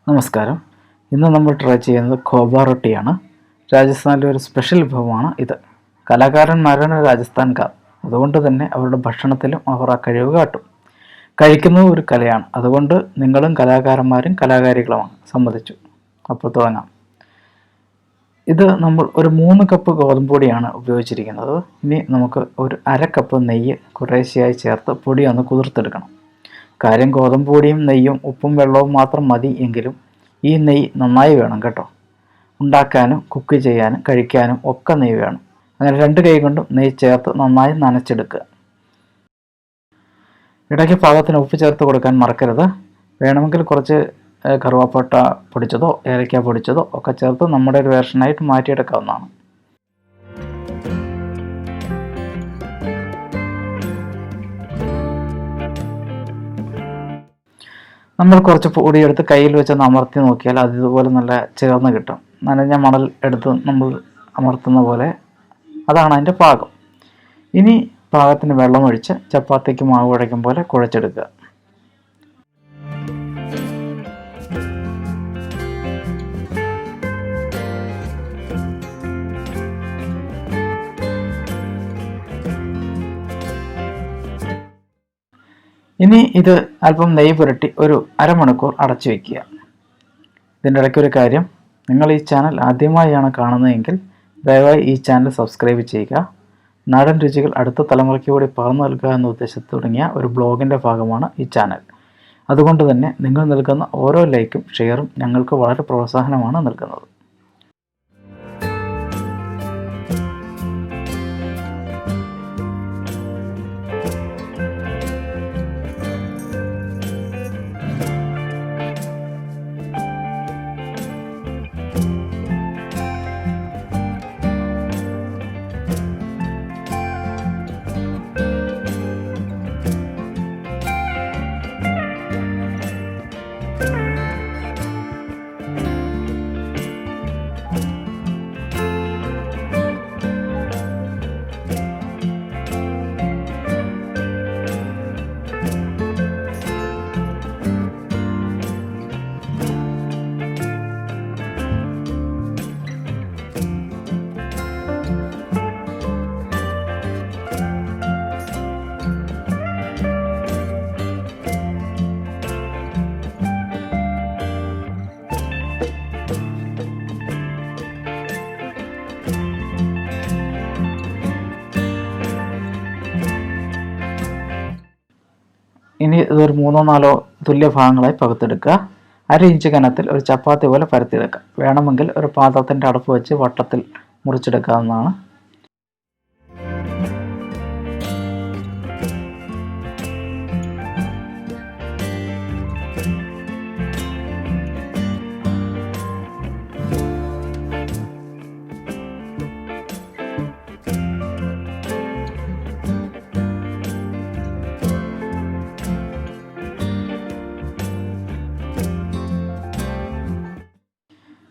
നമസ്കാരം. ഇന്ന് നമ്മൾ ട്രൈ ചെയ്യുന്നത് ഖോബ റൊട്ടിയാണ്. രാജസ്ഥാനിലെ ഒരു സ്പെഷ്യൽ വിഭവമാണ് ഇത്. കലാകാരന്മാരാണ് രാജസ്ഥാൻകാർ. അതുകൊണ്ട് തന്നെ അവരുടെ ഭക്ഷണത്തിലും അവർ ആ കഴിവ് കാട്ടും. കഴിക്കുന്നത് ഒരു കലയാണ്. അതുകൊണ്ട് നിങ്ങളും കലാകാരന്മാരും കലാകാരികളുമാണ്. സമ്മതിച്ചു. അപ്പോൾ തുടങ്ങാം. ഇത് നമ്മൾ ഒരു 3 കപ്പ് ഗോതമ്പ് പൊടിയാണ് ഉപയോഗിച്ചിരിക്കുന്നത്. ഇനി നമുക്ക് ഒരു 1/2 കപ്പ് നെയ്യ് കുറേശ്ശെയായി ചേർത്ത് പൊടി ഒന്ന് കുതിർത്തെടുക്കണം. കാര്യം ഗോതമ്പ് പൊടിയും നെയ്യും ഉപ്പും വെള്ളവും മാത്രം മതി എങ്കിലും ഈ നെയ്യ് നന്നായി വേണം കേട്ടോ. ഉണ്ടാക്കാനും കുക്ക് ചെയ്യാനും കഴിക്കാനും ഒക്കെ നെയ്യ് വേണം. അങ്ങനെ 2 കൈ കൊണ്ടും നെയ്യ് ചേർത്ത് നന്നായി നനച്ചെടുക്കുക. ഇടയ്ക്ക് പാകത്തിന് ഉപ്പ് ചേർത്ത് കൊടുക്കാൻ മറക്കരുത്. വേണമെങ്കിൽ കുറച്ച് കറുവാപ്പട്ട പൊടിച്ചതോ ഏലക്ക പൊടിച്ചതോ ഒക്കെ ചേർത്ത് നമ്മുടെ ഒരു വേർഷനായിട്ട് മാറ്റിയെടുക്കാവുന്നതാണ്. നമ്മൾ കുറച്ച് പൊടിയെടുത്ത് കയ്യിൽ വെച്ച് അമർത്തി നോക്കിയാൽ അത് ഇതുപോലെ നല്ല ചേർന്ന് കിട്ടും. നനഞ്ഞ മണൽ എടുത്ത് നമ്മൾ അമർത്തുന്ന പോലെ അതാണ് അതിൻ്റെ പാകം. ഇനി പാകത്തിന് വെള്ളമൊഴിച്ച് ചപ്പാത്തിക്ക് മാവ് കുഴയ്ക്കും പോലെ കുഴച്ചെടുക്കുക. ഇനി ഇത് അല്പം നെയ്യ് പുരട്ടി ഒരു അരമണിക്കൂർ അടച്ചു വയ്ക്കുക. ഇതിൻ്റെ ഇടയ്ക്കൊരു കാര്യം, നിങ്ങൾ ഈ ചാനൽ ആദ്യമായാണ് കാണുന്നതെങ്കിൽ ദയവായി ഈ ചാനൽ സബ്സ്ക്രൈബ് ചെയ്യുക. നാടൻ രുചികൾ അടുത്ത തലമുറയ്ക്ക് കൂടി പകർന്നു നൽകുക എന്ന ഉദ്ദേശത്തിൽ തുടങ്ങിയ ഒരു ബ്ലോഗിൻ്റെ ഭാഗമാണ് ഈ ചാനൽ. അതുകൊണ്ട് തന്നെ നിങ്ങൾ നൽകുന്ന ഓരോ ലൈക്കും ഷെയറും ഞങ്ങൾക്ക് വളരെ പ്രോത്സാഹനമാണ് നൽകുന്നത്. ഇനി ഇതൊരു 3-4 തുല്യ ഭാഗങ്ങളായി പകുത്തെടുക്കുക. 1/2 ഇഞ്ച് കനത്തിൽ ഒരു ചപ്പാത്തി പോലെ പരത്തിയെടുക്കുക. വേണമെങ്കിൽ ഒരു പാത്രത്തിൻ്റെ അടപ്പ് വെച്ച് വട്ടത്തിൽ മുറിച്ചെടുക്കാവുന്നതാണ്.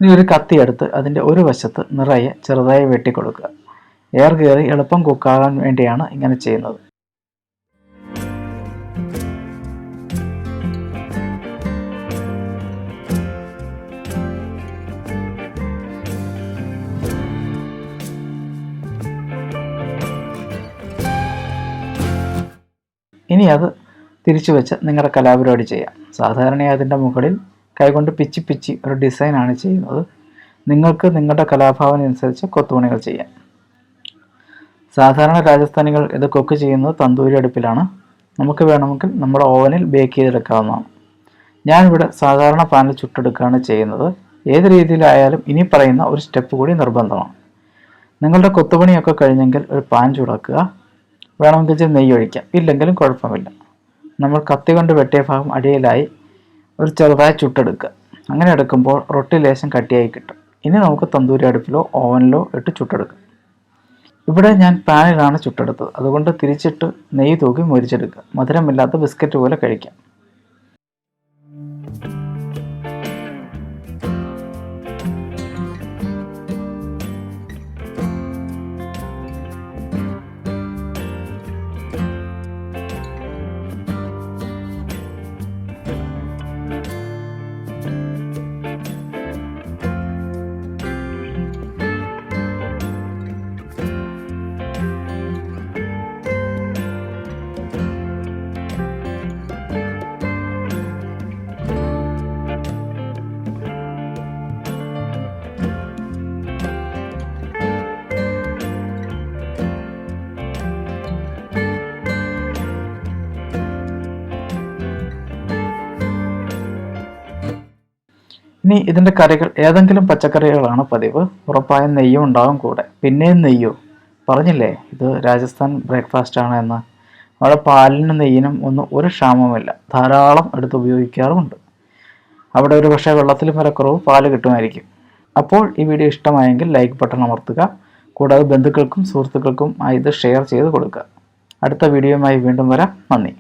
ഇനി ഒരു കത്തിയെടുത്ത് അതിൻ്റെ ഒരു വശത്ത് നിറയെ ചെറുതായി വെട്ടിക്കൊടുക്കുക. എയർ കയറി എളുപ്പം കുക്കാകാൻ വേണ്ടിയാണ് ഇങ്ങനെ ചെയ്യുന്നത്. ഇനി അത് തിരിച്ചു വെച്ച് നിങ്ങളുടെ കലാപരിപാടി ചെയ്യാം. സാധാരണയായി അതിൻ്റെ മുകളിൽ കൈകൊണ്ട് പിച്ചി ഒരു ഡിസൈനാണ് ചെയ്യുന്നത്. നിങ്ങൾക്ക് നിങ്ങളുടെ കലാഭാവന അനുസരിച്ച് കൊത്തുപണികൾ ചെയ്യാം. സാധാരണ രാജസ്ഥാനികൾ ഇത് കുക്ക് ചെയ്യുന്നത് തന്തൂരി അടുപ്പിലാണ്. നമുക്ക് വേണമെങ്കിൽ നമ്മുടെ ഓവനിൽ ബേക്ക് ചെയ്തെടുക്കാവുന്നതാണ്. ഞാനിവിടെ സാധാരണ പാനിൽ ചുട്ടെടുക്കുകയാണ് ചെയ്യുന്നത്. ഏത് രീതിയിലായാലും ഇനി പറയുന്ന ഒരു സ്റ്റെപ്പ് കൂടി നിർബന്ധമാണ്. നിങ്ങളുടെ കൊത്തുപണിയൊക്കെ കഴിഞ്ഞെങ്കിൽ ഒരു പാൻ ചൂടാക്കുക. വേണമെങ്കിൽ ഇച്ചിരി നെയ്യ് ഒഴിക്കാം, ഇല്ലെങ്കിലും കുഴപ്പമില്ല. നമ്മൾ കത്തി കൊണ്ട് വെട്ടിയ ഭാഗം അടിയിലായി ഒരു ചെറുതായി ചുട്ടെടുക്കുക. അങ്ങനെ എടുക്കുമ്പോൾ റൊട്ടി ലേശം കട്ടിയായി കിട്ടും. ഇനി നമുക്ക് തന്തൂരി അടുപ്പിലോ ഓവനിലോ ഇട്ട് ചുട്ടെടുക്കാം. ഇവിടെ ഞാൻ പാനിലാണ് ചുട്ടെടുത്തത്. അതുകൊണ്ട് തിരിച്ചിട്ട് നെയ്യ് തൂക്കി മൊരിച്ചെടുക്കുക. മധുരമില്ലാത്ത ബിസ്ക്കറ്റ് പോലെ കഴിക്കാം. ഇനി ഇതിൻ്റെ കറികൾ ഏതെങ്കിലും പച്ചക്കറികളാണ് പതിവ്, ഉറപ്പായും നെയ്യും ഉണ്ടാകും കൂടെ. പിന്നെയും നെയ്യോ? പറഞ്ഞില്ലേ ഇത് രാജസ്ഥാൻ ബ്രേക്ക്ഫാസ്റ്റ് ആണ് എന്ന്. അവിടെ പാലിനും നെയ്യിനും ഒന്നും ഒരു ക്ഷാമവുമില്ല, ധാരാളം എടുത്ത് ഉപയോഗിക്കാറുമുണ്ട്. അവിടെ ഒരു പക്ഷേ വെള്ളത്തിലും വിലക്കുറവ് പാല് കിട്ടുമായിരിക്കും. അപ്പോൾ ഈ വീഡിയോ ഇഷ്ടമായെങ്കിൽ ലൈക്ക് ബട്ടൺ അമർത്തുക. കൂടാതെ ബന്ധുക്കൾക്കും സുഹൃത്തുക്കൾക്കും ഇത് ഷെയർ ചെയ്ത് കൊടുക്കുക. അടുത്ത വീഡിയോയുമായി വീണ്ടും വരാം. നന്ദി.